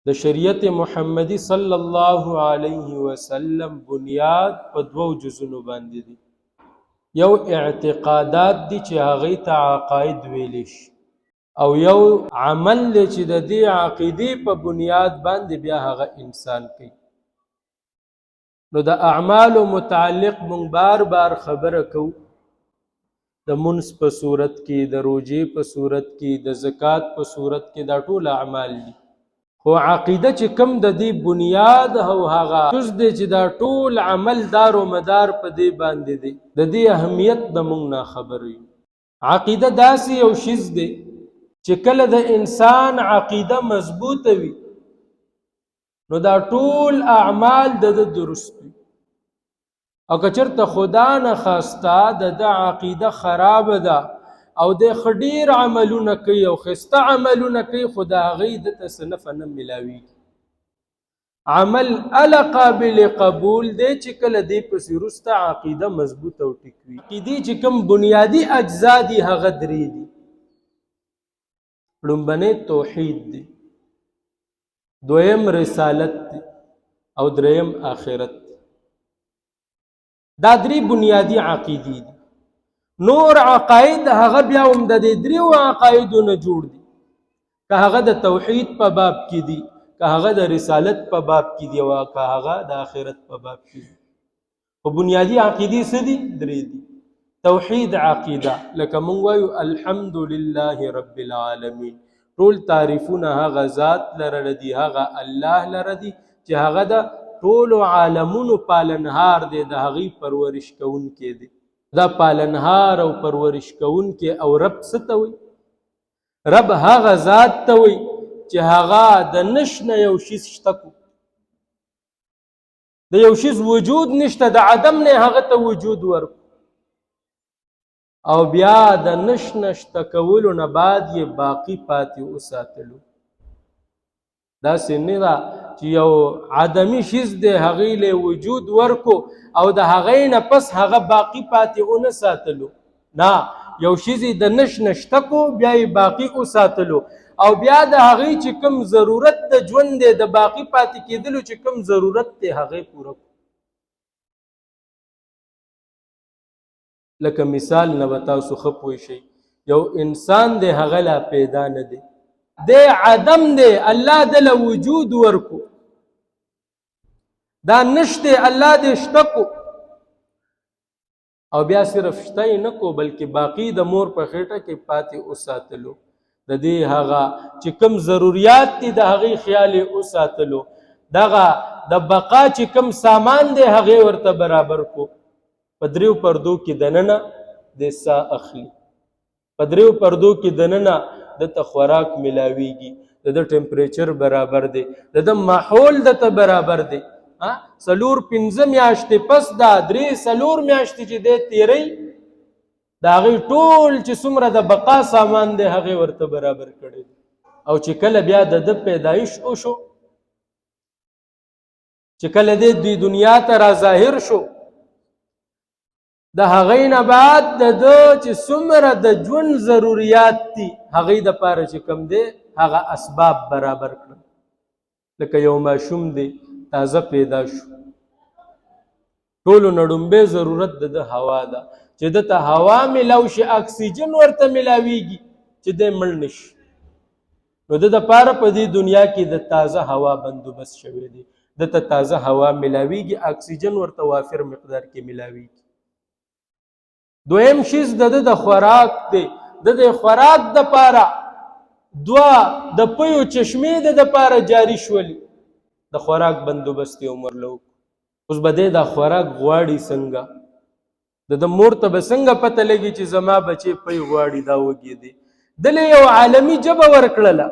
د شریعت محمدی صلی الله علیه وسلم بنیاد په دوو جزونو باندې دي. یو اعتقادات دي چې هغې ته عقاید ویلی شي، او یو عمل دی چې د دې عقیدې په بنیاد باندې بیا هغه انسان کوي. نو د اعمالو متعلق مونږ بار بار خبره کوو، د منځ په صورت کې، د روژې په صورت کې، د زکات په صورت کې، دا ټول اعمال دي. خو عقیده چې کم د دې بنیاد او هغه جز دی چې دا ټول عمل دار و مدار په دې باندې دی، د دې اهمیت د مونږ نه خبر یو. عقیده داسې یو شیز دی چې کله د انسان عقیده مضبوطه وي نو دا ټول اعمال د درست وي، او که چېرته خدا نه خواسته د عقیده خرابه ده او د ډېر عملونه کوي او ښایسته عملونه کوي، خو د هغې دته څه نفع نه میلاویږي. عمل اله قابل قبول دی چې کله دې پسې وروسته عقیده مضبوطه او ټیک وي. عقیدې چې کوم بنیادي اجزا دي هغه درې دي. لومبنی توحید دی، دویم رسالت دی، او دریم آخرت دی. دا درې بنیادی عقیدې دي. نور عقاید هغه بیا هم د دې دریو عقایدو نه جوړ دي، که هغه د توحید په باب کې دي، که هغه د رسالت په باب کې دي، او که هغه د آخرت په باب کې دي. خو بنیادی عقیدې څه دي؟ درې دي. توحید عقیده، لکه مونږ وایو الحمدلله رب العالمین، ټول تعریفونه هغه ذات لره دي، هغه الله لره دي چې هغه د ټولو عالمونو پالنهار دی، د هغې پرورش کوونکی دی. دا پالنهار او پرورش کوونکی او رب څه ته وایي؟ رب هغه ذات ته وایي چې هغه د نشنه یو شیز شته کو، د یو شیز وجود نشته، د عدم نه هغه ته وجود ورکو، او بیا د نشنه شته کولو نه بعد یې باقی پاتې وساتلو. داسې نه ده چې یو عدمي شیز دی هغې له وجود ورکو او د هغې نه پس هغه باقی پاتې ونه ساتلو. نه، یو شیز یې د نشنه شته کو، بیا یې باقی وساتلو، او بیا د هغې چې کوم ضرورت د ژوند دی، د باقی پاتې کېدلو چې کوم ضرورت دی هغې پوره کو. لکه مثال نه به تاسو ښه پوه شئ، یو انسان دی هغه لا پیدا نه دی، دی عدم دی، الله دله وجود ورکو، دا نشته الله دې شته کو، او بیا صرف شته یې نه کو بلکې باقی د مور په خېټه کې پاتې وساتلو. د دې هغه چې کوم ضروریات دي د هغې خیال یې وساتلو، دغه د بقا چې کوم سامان دی هغې ورته برابر کو. په دریو پردو کې دننه د ساه اخلي، په دریو پردو کې دننه دته خوراک ملاویږي، د ټمپریچر برابر دی، د ماحول دته برابر دی. 4-5 میاشتې پس دا 3-4 میاشتې چې دی تیری، د هغې ټول چې څومره د بقا سامان دی هغې ورته برابر کړی دی. او چې کله بیا د ده پیدایش وشو، چې کله دی دنیا ته را ظاهر شو، د هغې نه بعد د ده چې څومره د ژوند ضروریات دي هغې دپاره چې کوم دی هغه اسباب برابر کړل. لکه یو ماشوم دی تازه پیدا شو، ټولو نه لومبی ضرورت د ده هوا ده، چې ده ته هوا میلاو شي، اکسیجن ورته میلاویږي چې دی مړ نه شي. نو ده دپاره په دې دنیا کې د تازه هوا بندوبست شوی دی، ده ته تازه هوا میلاویږي، اکسیجن ورته وافر مقدار کې میلاویږي. دویم شیز د ده د خوراک دی، د خوراک دپاره 2 د پیو چشمې د دپاره جاري شولي، د خوراک بندوبست یې ورله وکړو. اوس به دی دا خوراک غواړي څنګه؟ د مور ته به څنګه پته لګي چې زما بچی پی غواړي دا وږی دی؟ دله یو عالمي ژبه ورکړله،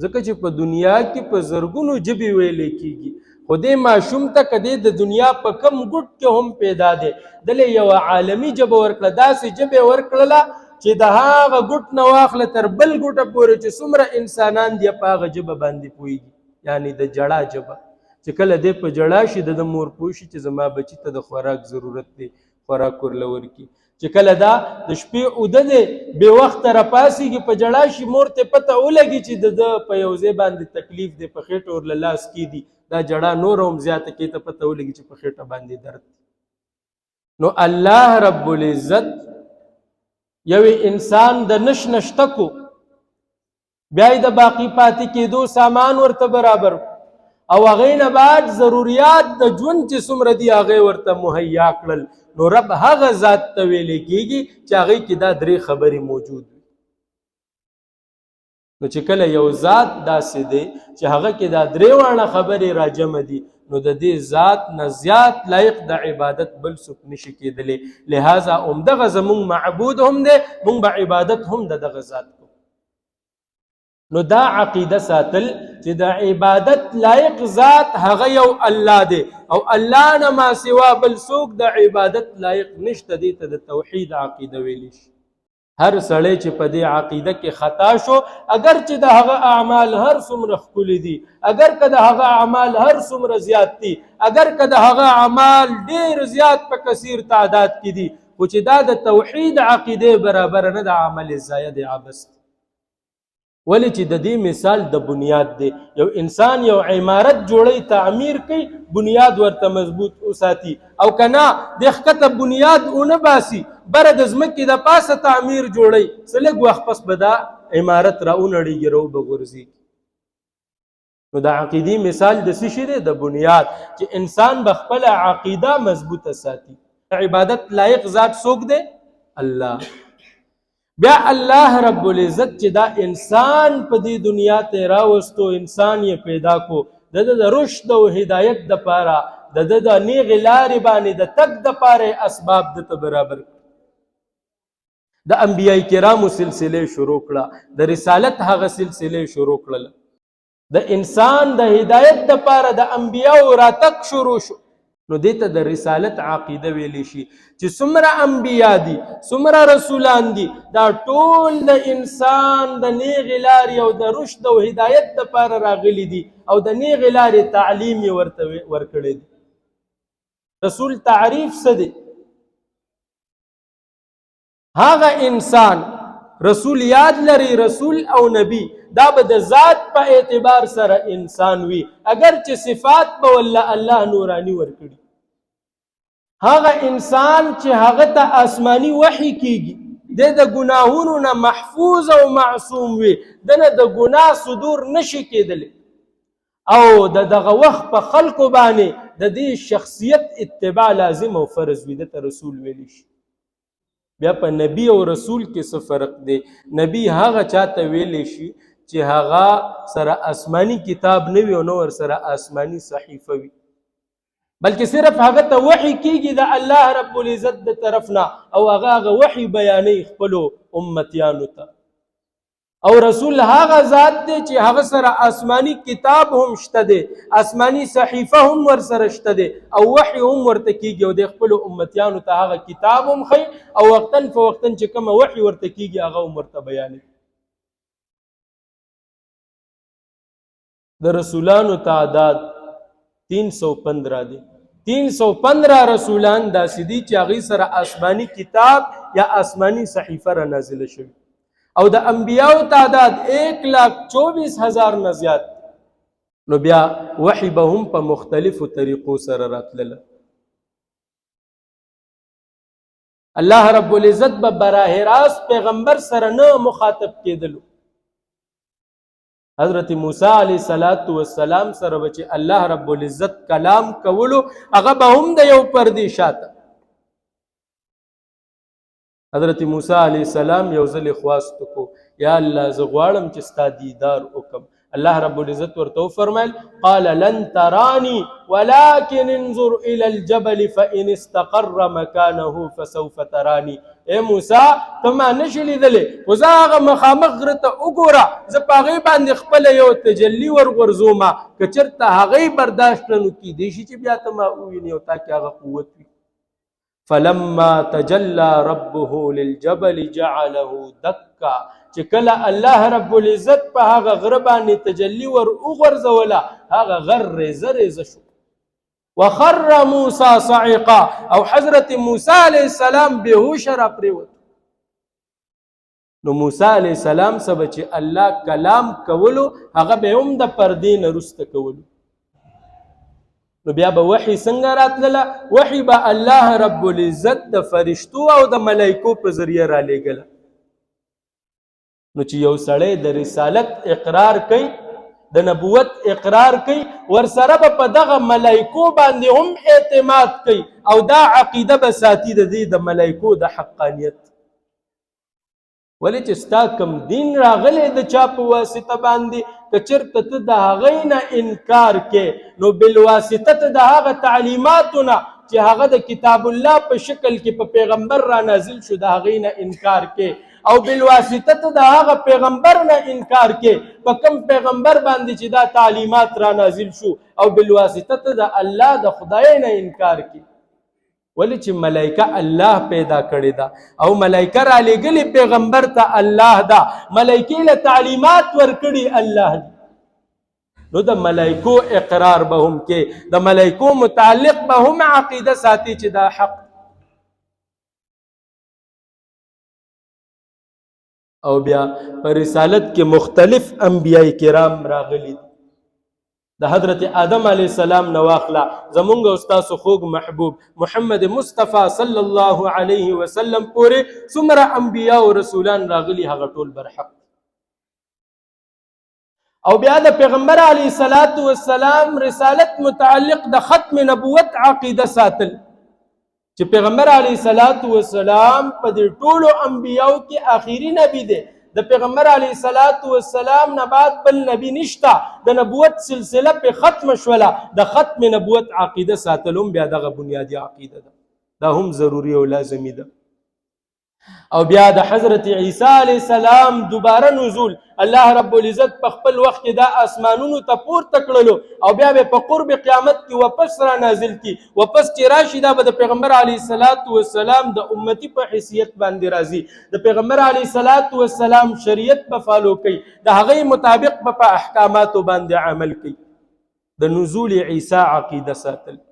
ځکه چې په دنیا کې په زرګونو ژبې ویلې کېږي، خو دې ماشوم ته که دی د دنیا په کم ګوټ کې هم پیدا دی، دله یو عالمي ژبه ورکړله، داسې ژبه یې ورکړله چې د هغه ګوټ نه واخله تر بل ګوټه پورې چې څومره انسانان دی په هغه ژبه باندې پوهېږي، یعنې د جړا ژبه. چې کله دی په جړا شي د مور پوه شي چې زما بچي ته د خوراک ضرورت دی، خوراک ورله ورکړي. چې کله دا د شپې اوده دی بې وخته راپاسېږي په جړا شي مور ته پته ولګي چې د په یو ځای باندې تکلیف دی په خېټه ورله لاس کېدي دا جړا نور هم زیاته کې ته پته ولګي چې په خېټه باندې درد نو الله رب العزت یو انسان د نش نشته کو بیا د باقی پاتې کېدو سامان ورته برابر او هغې نه بعد ضروریات د ژوند چې څومره دي هغې ورته مهیا کړل نو رب هغه ذات ته ویلی کېږي چې هغې کې دا درې خبرې موجود وي نو چې کله یو ذات داسې دی چې هغه کې دا درې واړه خبرې راجمع دي نو د دې ذات نه زیات لایق د عبادت بل څوک نشي کېدلی لہذا همدغه زموږ معبود هم دی موږ به عبادت هم د دغه ذات کو نو دا عقیده ساتل چې د عبادت لایق ذات هغه یو الله دی او الله نه ما سوا بل څوک د عبادت لایق نشته دی ته د توحید عقیده ویلی شي هر سړی چې په دې عقیده کې خطا شو اگر چې د هغه اعمال هر څومره ښکلي دي اگر که د هغه اعمال هر څومره زیات دي اگر که د هغه اعمال ډېر زیات په کثیر تعداد کې دي خو چې دا د توحید عقیده برابر نه د عمل ضایع دی عبث ولی چې د دې مثال د بنیاد دی یو انسان یو عمارت جوړی تعمیر کوي بنیاد ورته مضبوط وساتي او کنه د ښکته بنیاد ونه باسي بره د ځمکې د پاسه تعمیر جوړی څه لږ وخت پس به دا عمارت راونړېږي راوبه غورځي نو د عقیدې مثال د څه شي دی د بنیاد چې انسان به خپله عقیده مضبوطه ساتي عبادت لایق ذات څوک دی الله بیا الله رب العزت چې دا انسان په دې دنیا ته راوستو انسان یې پیدا کو د رشد او هدایت دپاره د نیغې لارې باندې د تګ دپاره اسباب دته برابر د انبیاء کرامو سلسله شروع کړه د رسالت هغه سلسله شروع کړله د انسان د هدایت دپاره د انبیاء راتګ شروع شو نو دې ته د رسالت عقیده ویلی شي چې څومره انبیا دي څومره رسولان دي دا ټول د انسان د نیغې لارې او د رشد او هدایت دپاره راغلي دي او د نیغې لارې تعلیم یې ورته ورکړی دی رسول تعریف څه دی هغه انسان رسول یاد لري رسول او نبی دا به د ذات په اعتبار سره انسان وي اگر چې صفات به والله الله نورانی ورکړي هغه انسان چې هغه ته آسمانی وحی کیږي د ګناهونو نه محفوظ او معصوم وي دنه د ګناه صدور نشي کېدلی او دغه وخت په خلکو باندې د دې شخصیت اتباع لازم او فرض وي د رسول ویلی شي بیا په نبی او رسول کې څه فرق دی نبی هغه چاته ویلی شي چې هغه سره آسمانی کتاب نه وي او نو ور سره آسمانی صحیفه وي بلکې صرف هغه ته وحی کیږي د الله رب العزت د طرف نه او هغه وحی بیانوي خپلو امتیانو ته او رسول هغه ذات دی چې هغه سره آسمانی کتاب هم شته دی آسمانی صحیفه هم ور سره شته دی او وحی هم ورته کیږي او د خپلو امتیانو ته هغه کتاب هم ښیي او وقتاً فوقتاً چې کومه وحی ورته کیږي هغه هم ورته بیانوي د رسولانو تعداد 315 دی 315 رسولان داسې دي چې هغوی سره آسمانی کتاب یا آسمانی صحیفه را نازله شوي او د انبیاو تعداد 1,24,000 نه زیات نو بیا وحی به هم په مختلفو طریقو سره راتلله الله رب العزت به براه راست پیغمبر سره نه مخاطب کېدلو حضرت موسی علیه السلام سره به چې الله رب العزت کلام کولو هغه به هم د یو پردې شاته حضرت موسی علیه السلام یو ځل خواست کو یا الله زه غواړم چې ستا دیدار وکم الله رب العزت ورته وفرمایل قال لن تراني ولكن انظر الى الجبل فان استقر مكانه فسوف تراني اے موسی ته ما نشي لیدلی خو زه هغه مخامخ غره ته وګوره زه په هغې باندې خپله یو تجلي ورغورځومه که چېرته هغې برداشت نه نو کیدی شي چې بیا ته ما ووینې او تا کې هغه قوت وي فلما تجلى ربه للجبل جعله دكا چې کله الله رب العزت په هغه غره باندې تجلی ور وغورځوله هغه غر ریزه ریزه شو وخر موسی صعقا او حضرت موسی علیہ السلام بهوش را پریوت. نو موسی علیہ السلام سبا چې الله کلام کولو هغه به هم د پردې نه رسته کولو. نو بیا به وحی څنګه راتلله؟ وحی به الله رب العزت د فرشتو او د ملائکو په ذریعه را لېږله. نو چې یو سړی د رسالت اقرار کوي، د نبوت اقرار کوي، ورسره به په دغه ملائکو باندې هم اعتماد کوي او دا عقیده به ساتي د دې د ملائکو د حقانیت. ولې چې ستا کوم دین راغلی د چا په واسطه باندې که چېرته ته د هغې نه انکار کې نو بالواسطه ته د هغه تعلیماتو نه چې هغه د کتاب الله په شکل کې په پیغمبر را نازل شو د هغې نه انکار کې او بالواسطه ته د هغه پیغمبر نه انکار کې په کوم پیغمبر باندې چې دا تعلیمات را نازل شو او بالواسطه ته د الله د خدای نه انکار کې. ولی چې ملائکه الله پیدا کړی دا او ملائکه را لېږلي پیغمبر ته الله دا، ملائکې له تعلیمات ورکړي الله دی. نو د ملائکو اقرار به هم کې، د ملائکو متعلق به هم عقیده ساتي چې دا حق. او بیا په رسالت کې مختلف انبیاء کرام راغلي. د حضرت آدم علیہ السلام نه واخله زمونږ او ستاسو خوږ محبوب محمد مصطفی صلی الله علیه وسلم پورې څومره انبیاء او رسولان راغلي هغه ټول برحق. او بیا د پیغمبر علیه السلام رسالت متعلق د ختم نبوت عقیده ساتل چې پیغمبر علیه السلام په دې ټولو انبیاءو کې آخري نبی دی. د پیغمبر علیه السلام نه بعد بل نبی نشته، د نبوت سلسله په ختم شوله. د ختم نبوت عقیده ساتل هم بیا دغه بنیادی عقیده ده، دا هم ضروري او لازمي ده. او بیا د حضرت عیسی علیه السلام دوباره نزول الله رب العزت په خپل وخت کې دا اسمانونو ته پورته کړلو او بیا به په قرب قیامت کې واپس را نازل کی. واپس چې راشي دا به د پیغمبر علیه السلام د امتی په حیثیت باندې راځي. د پیغمبر علیه السلام شریعت په فالو کوي، د هغې مطابق په احکاماتو باندې عمل کوي. د نزول عیسی عقیده ساتل.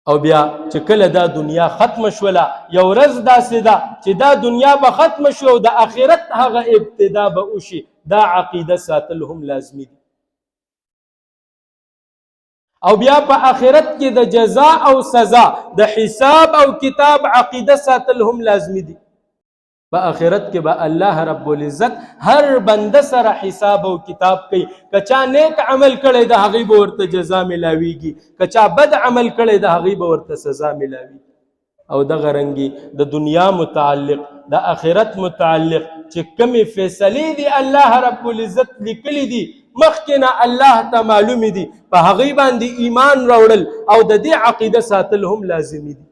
او بیا چې کله دا دنیا ختم شوله یو ورځ داسې ده چې دا دنیا به ختم شو او د آخرت هغه ابتدا به وشي، دا عقیده ساتل هم لازمي دي. او بیا په آخرت کې د جزا او سزا د حساب او کتاب عقیده ساتل هم لازمي دي. په آخرت کې به الله رب العزت هر بنده سره حساب او کتاب کوي. که چا نیک عمل کړی د هغې به ورته جزا ملاویږي، که چا بد عمل کړی د هغې به ورته سزا ملاویږي. او دغه رنګې د دنیا متعلق د آخرت متعلق چې کومې فیصلې دي الله رب العزت لیکلي دي مخکې نه الله ته معلومې دي، په هغې باندې ایمان راوړل او د دې عقیده ساتل هم لازمي دي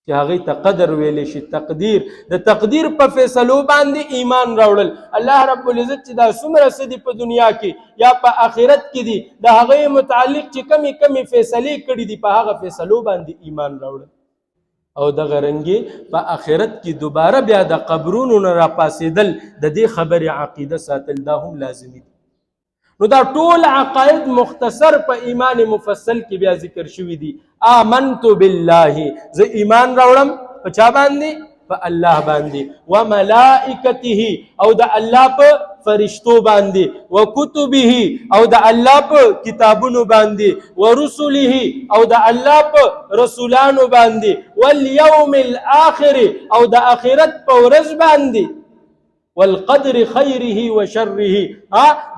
چې هغې ته قدر ویلی شي. تقدیر، د تقدیر په فیصلو باندې ایمان راوړل. الله رب العزت چې دا څومره څه دي په دنیا کې یا په آخرت کې دي د هغې متعلق چې کمې فیصلې کړي دي په هغه فیصلو باندې ایمان راوړل. او دغه رنګې په آخرت کې دوباره بیا د قبرونو نه راپاسېدل د دې خبرې عقیده ساتل دا هم لازمي دي. نو دا ټول عقاید مختصر په ایمان مفصل کې بیا ذکر شوي دي. آمنت بالله، زه ایمان راوړم په چا باندې؟ په الله باندې. وملائکته، او د الله په فرشتو باندې. وکتبه، او د الله په کتابونو باندې. ورسله، او د الله په رسولانو باندې. والیوم الاخر، او د آخرت په ورځ باندې. والقدر خیره و شره،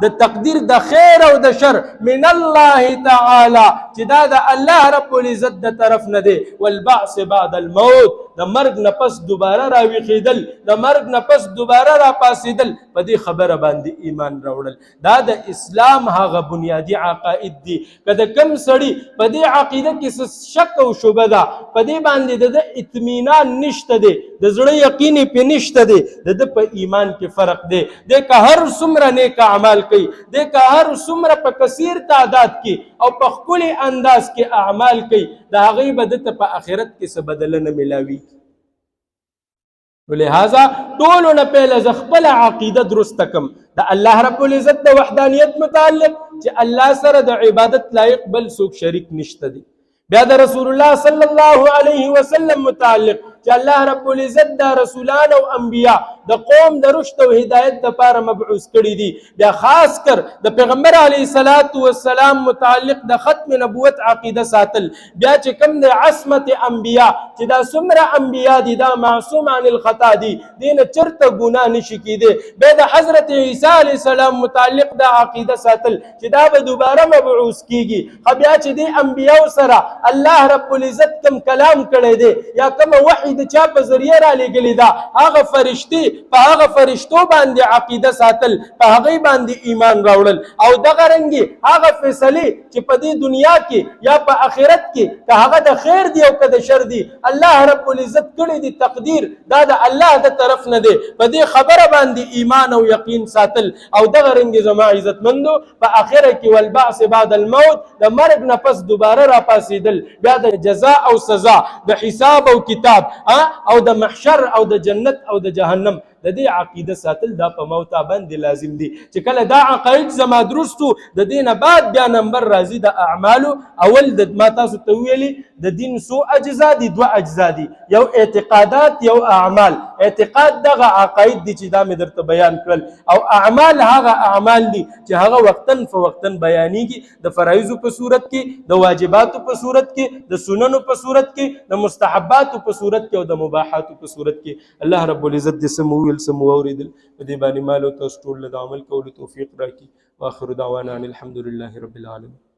د تقدیر د خیر او د شر من الله تعالی چې دا د الله رب العزت د طرف نه دی. والبعث بعد الموت، د مرګ نه پس دوباره راویښېدل، د مرګ نه پس دوباره راپاسېدل، په دې خبره باندې ایمان راوړل. دا د اسلام هغه بنیادی عقاید دي. که د کوم سړي په دې عقیده کې څه شک او شبه ده، په دې باندې د اطمینان نشته دی، د زړه یقین پې نشته دی، د ده په ایمان کې فرق دی. دی که هر څومره نیک اعمال کوي، دی که هر څومره په کثیر تعداد کې او په ښکلي انداز کې اعمال کوي، د هغې به دته په آخرت کې څه بدله نه میلاوي. نو لہذا ټولو نه پهله زه خپله عقیده درسته کم د الله رب العزت د وحدانیت متعلق چې الله سره د عبادت لایق بل څوک شریک نشته دی. بیا د رسول الله صلی الله علیه وسلم متعلق چې الله رب العزت د رسولان او انبیا د قوم د رشد او هدایت لپاره مبعوث کړي دي. بیا خاص کر د پیغمبر علیه الصلاۃ والسلام متعلق د ختم نبوت عقیده ساتل. بیا چې کوم د عصمت انبیا چې دا څومره انبیا دي دا معصوم عن الخطا دي، دین چرته ګناه نشي کیده. بیا د حضرت عیسی علیه السلام متعلق د عقیده ساتل چې دا به دوباره مبعوث کیږي. بیا چې دی انبیا سره الله رب العزت کم کلام کړی دی یا کوم وحی د چا په ذریعه را لېږلی دا هغه فرشتي په هغه فرشتو باندې عقیده ساتل، په هغې باندې ایمان راوړل. او دغه رنګې هغه فیصلې چې په دې دنیا کې یا په آخرت کې که هغه د خیر دی او که د شر دی الله رب العزت کړی دی تقدیر دا د الله د طرف نه دی، په دې خبره باندې ایمان او یقین ساتل. او دغه رنګې زما عزتمندو په آخره کې والبعث بعد الموت د مرګ نه پس دوباره راپاڅېدل، بیا د جزا او سزا د حساب او کتاب او د محشر او د جنت او د جهنم د دې عقیده ساتل دا په موتا باندې لازم دي. چې کله دا عقاید زما درستو د دین بعد بیا نمبر راځي د اعمالو. اول د ما تاسو ته ویلي د دین څو اجزا دي، دوه اجزا دي، یو اعتقادات یو اعمال. اعتقاد دغه عقاید دي چې دا مې درته بیان کړل، او اعمال هغه اعمال دي چې هغه وقتن فوقتن بیانېږي د فرایضو په صورت کې، د واجباتو په صورت کې، د سننو په صورت کې، د مستحباتو په صورت کې او د مباحاتو په صورت کې. الله رب العزت دې سمو سمو اوریدل په دې باندې مال او تاسو ټول له عمل کولو توفیق راکړي. واخر دعوانا ان الحمد لله رب العالمين.